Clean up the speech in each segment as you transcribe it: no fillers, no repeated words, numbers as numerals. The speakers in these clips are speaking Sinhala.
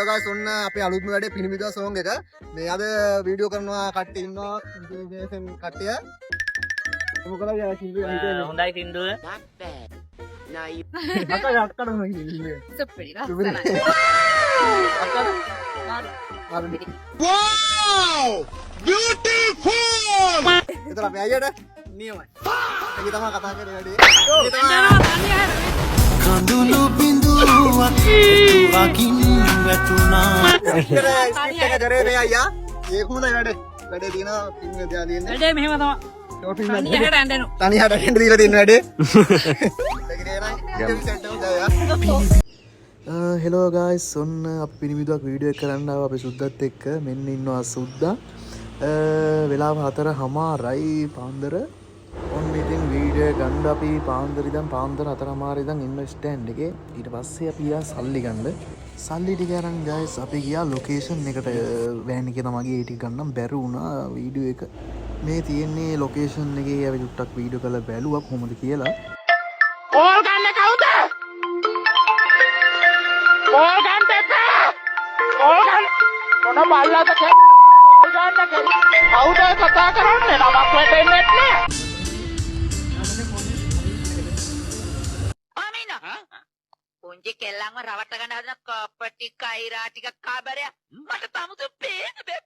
hello guys ඔන්න අපේ අලුත්ම වැඩේ පිනිමිදුව song එක මේ අද වීඩියෝ කරනවා කට්ටිය ඉන්නවා ඉන්ෆර්මේෂන් කට්ටිය මොකද යා සින්දුව හොඳයි සින්දුව අක්කට මොකද සුපිරි ලස්සනයි wow beautiful එතන අපි අයියට නියමයි ඒක තමයි කතා කරේ වැඩේ කඳුළු බිඳුවක් වකින් වැටුණා ස්ක්‍රිප්ට් එක කරේ මේ අයියා ඒක හොඳයි වැඩේ තියෙනවා පින් දෙයක් තියෙන්නේ වැඩේ මෙහෙම තමයි තනියට ඇඬෙනු තනියට ඇඬ දීලා තියෙන වැඩේ හෙලෝ ගයිස් ඔන්න අපි පිරිමිදුවක් වීඩියෝ එක කරන්න ආවා අපේ සුද්දත් එක්ක මෙන්න ඉන්නවා සුද්දා වෙලාව 4:00යි පාන්දර ඔන්න ඉතින් වීඩියෝ ගන්න අපි පාන්දර ඉඳන් පාන්දර 4:00 ඉඳන් ඉන්න ස්ටෑන්ඩ් එකේ ඊට පස්සේ අපි ගියා සල්ලි ගන්න සල්ලි ටික අරන් ගයිස් අපි ගියා ලොකේෂන් එකට වෑන් එකේ තමයි ඒ ටික ගන්නම් බැරි වුණා වීඩියෝ එක මේ තියෙන්නේ ලොකේෂන් එකේ අපි චුට්ටක් වීඩියෝ කරලා බැලුවා කොහොමද කියලා කෝල් ගන්න කවුද කෝල් ගන්න දෙපා කෝල් ගන්න මොන බල්ලාද කෝල් ගන්න කවුද කතා කරන්නේ නමක් වෙන්නේ නැහැ පුංචි කෙල්ලන්ව රවට්ට ගන්න හදන කපටි කයිරා ටික කාබරය මට තමුතු පේන්න බෑ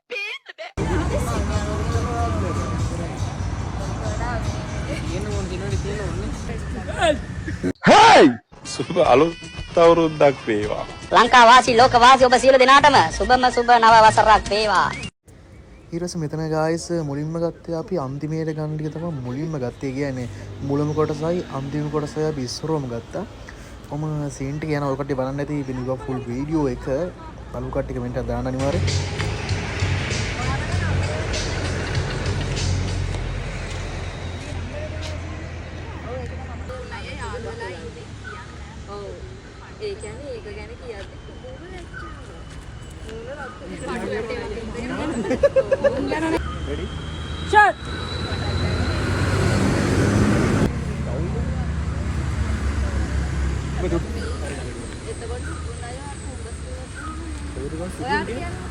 හයි සුබ අලුත් අවුරුද්දක් වේවා ලංකා වාසී ලෝක වාසී ඔබ සියලු දෙනාටම සුබම සුබ නව වසරක් වේවා ඊට පස්සේ මෙතන ගායිස් මුලින්ම ගත්තේ අපි අන්තිමේට ගන්න ටික තමයි මුලින්ම ගත්තේ කියන්නේ මුලම කොටසයි අන්තිම කොටසයි අපි ඉස්සරවම ගත්තා කොම සීන් ටික යන ඔය කට්ටිය බලන්න නැති පිළිගා ෆුල් වීඩියෝ එක බලු කට්ටිය කමෙන්ට් එකක් දාන්න අනිවාර්යයෙන් ඒ කියන්නේ ඒක ගැන කියද්දි ready shot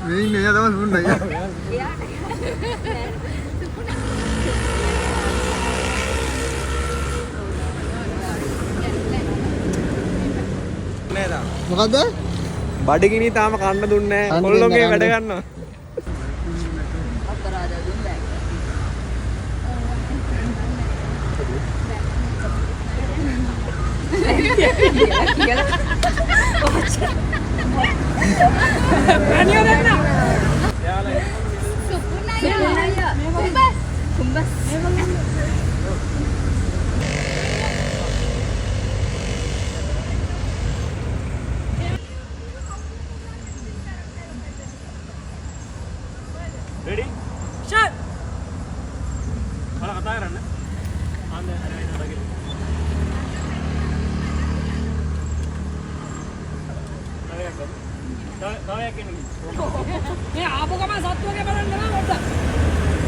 මේ ඉන්නේ එයා තමයි සුන්නා නේද මොකද්ද බඩගිනි තාම කන්න දුන්නේ නැහැ කොල්ලෝගේ වැඩ ගන්නවා අපරාධ දුන් බෑග් අනියෝ දෙන්න කුම්බස් ready shot කතා කරන්න මේ ආපු ගම සත්තුවගේ බලන්න නෑ පොඩ්ඩක්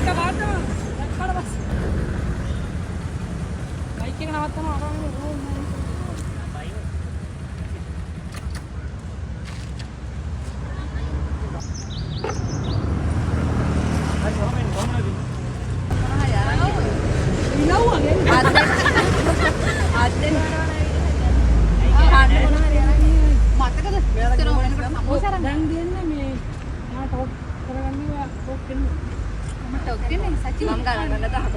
එක පාටම දැක්කට පස්සේ බයික් එක නවත්තනවා අරන් දැන් දෙන්න මේ ආ ටොප් කරගන්නවා ටොප් දෙන්න මම ටොක් දෙන්නේ සචි මම ගණන් ගන්න දාහක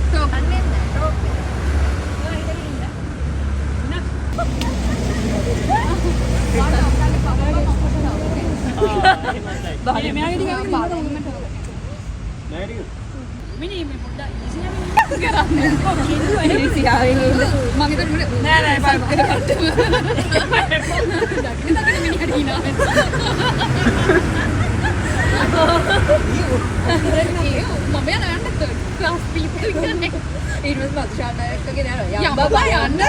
ටොක් අන්නේ ටොක් බාලේ මෙයාගේ ටික මිනි මේ පොඩ්ඩක් ඉසියම කරන්නේ කිව්වා ඉසියාවෙන් ඉන්න මම හිතුවේ නෑ නෑ බයි දකින්න මිනිහට හිනා මම යන්න ක්ලාස් පීපල් ඉන්නේ ඊට පස්සේ බක්ෂානායකගේ නෑ යම් බබා යන්න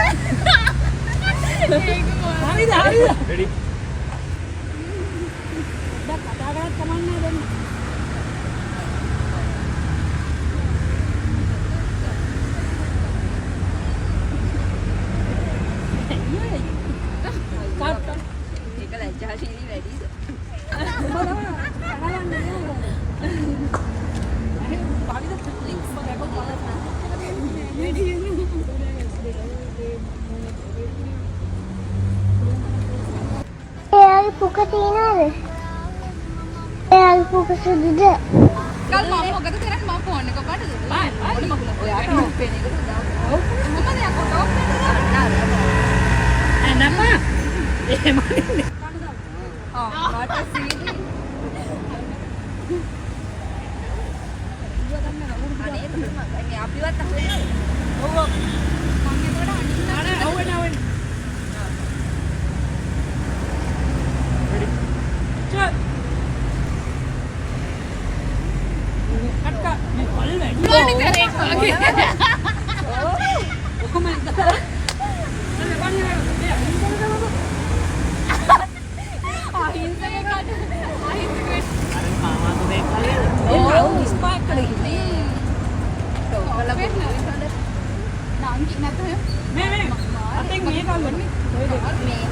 ඒක හරිද ready දැන් කතා කරත් කමන්නේ දැන් පුක තියනවද? එයාගේ පුක සුදුද? කල් මම මොකද කරන්නේ මම ෆෝන් එක ඔබට දුන්නා. ඕනේ මගුල. ඔයාට ඕප් වෙන එකට දාන්න. ඔව්. මොකද යකෝ ඕප් වෙන එක. නපා. එහෙම නෙන්නේ. වට සීඩි. අනේ මම අපිවත් අහුවෙන්නේ. ඔව් ඔව්. මම ඒකට අනිත් ඔව් වෙනවා.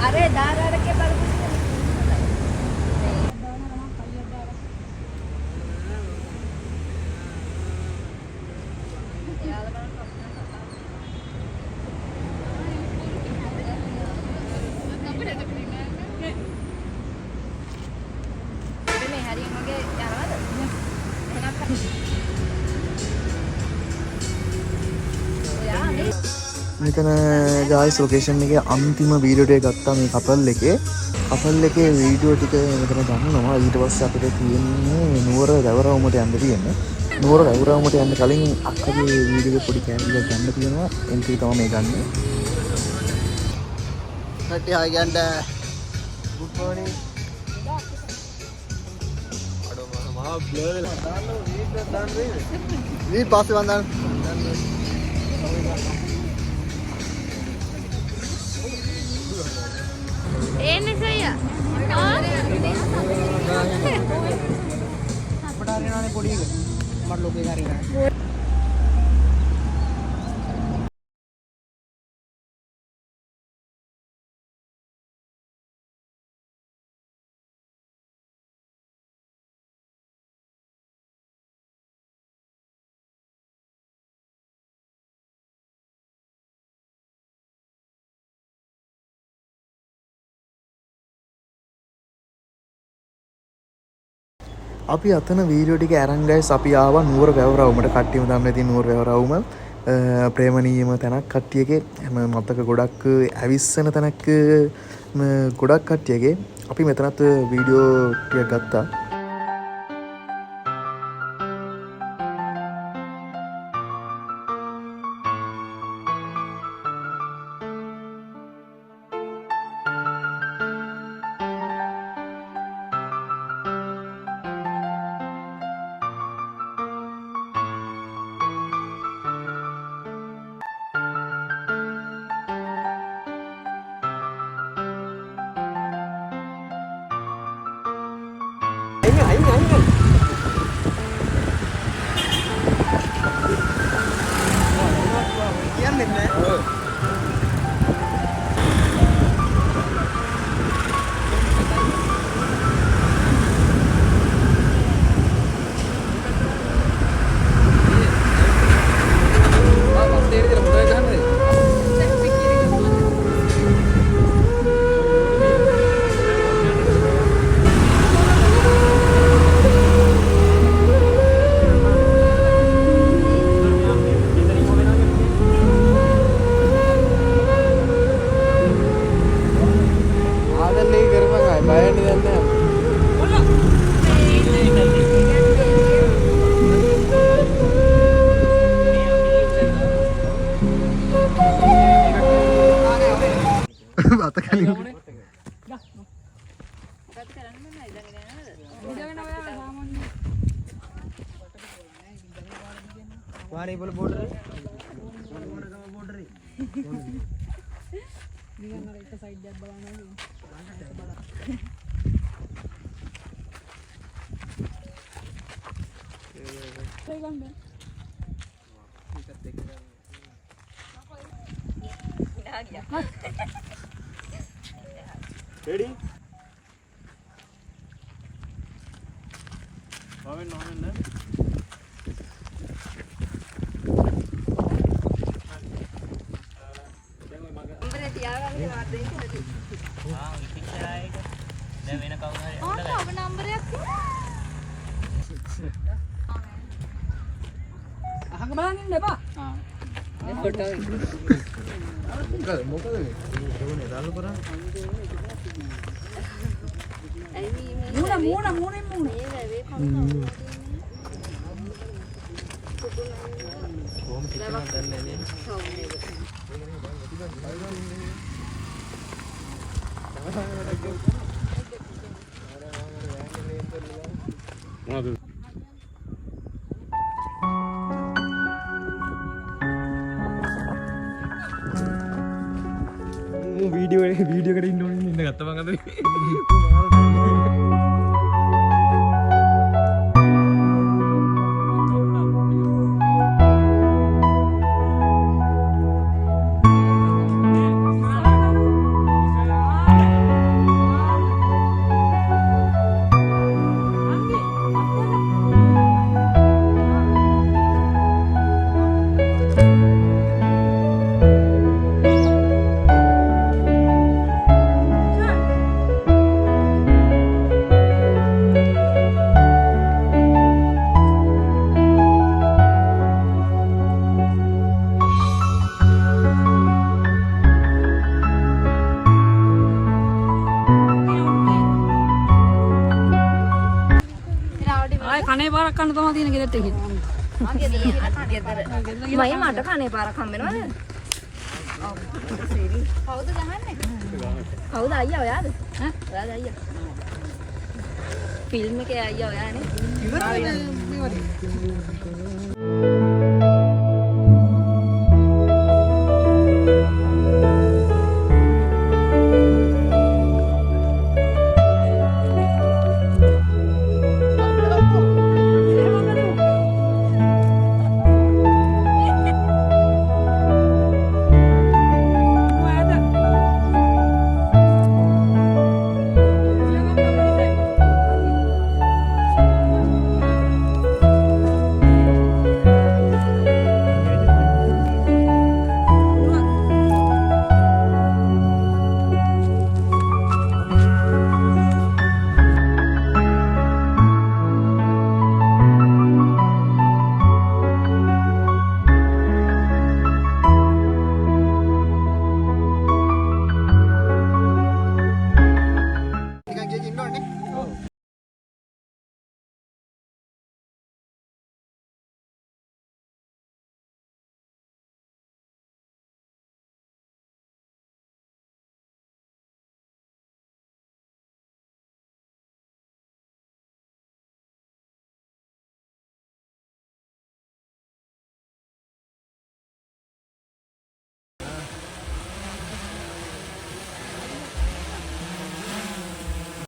अरे दार के बाल මෙතන ගායිස් ලොකේෂන් එකේ අන්තිම වීඩියෝ ටික ගත්තා මේ කපල් එකේ වීඩියෝ ටික මෙතන ගන්නවා. ඊට පස්සේ අපිට තියෙන්නේ නුවර රැවරවුමට යන්න තියෙන්නේ. නුවර රැවරවුමට යන්න කලින් අක්කගේ වීඩියෝ එක පොඩි කැමරාවක් ගන්න තියෙනවා. එන්ට්‍රි තමයි මේ ගන්න. කට්ටිය හයි ගන්න. ගුඩ් මොර්නිං. අඩෝ මහා බ්ලර් වෙලා දාන්න වීඩියෝ දාන්න වෙයිද? වීඩියෝ පස්සේ වන්දන්න. එන්නේ සයියා. අපට හරියනවානේ පොඩි එක. මට ලෝකේ හරියනවා. අපි අතන වීඩියෝ ටික අරන් ගයිස් අපි ආවා නුවර වැවරවුමට. කට්ටියම දන්නේ තියෙන නුවර වැවරවුම ප්‍රේමණීයම තැනක්. කට්ටියගේ මතක ගොඩක් ඇවිස්සෙන තැනක් ගොඩක් කට්ටියගේ. අපි මෙතනත් වීඩියෝ ටිකක් ගත්තා. वारे बोल बॉर्डर साइड रेडी වීඩියෝ එකට ඉන්න ඕනේ ඉන්න ගත්ත මං අද කනේ පාරක් කන්න තමයි තියෙන ගෙදරට ගිහින්. මයි මට කනේ පාරක් හම්බ වෙනවද? කවුද ගහන්නේ? කවුද අයියා ඔයාද? ඈ ඔයාද අයියා? ෆිල්ම් එකේ අයියා ඔයානේ.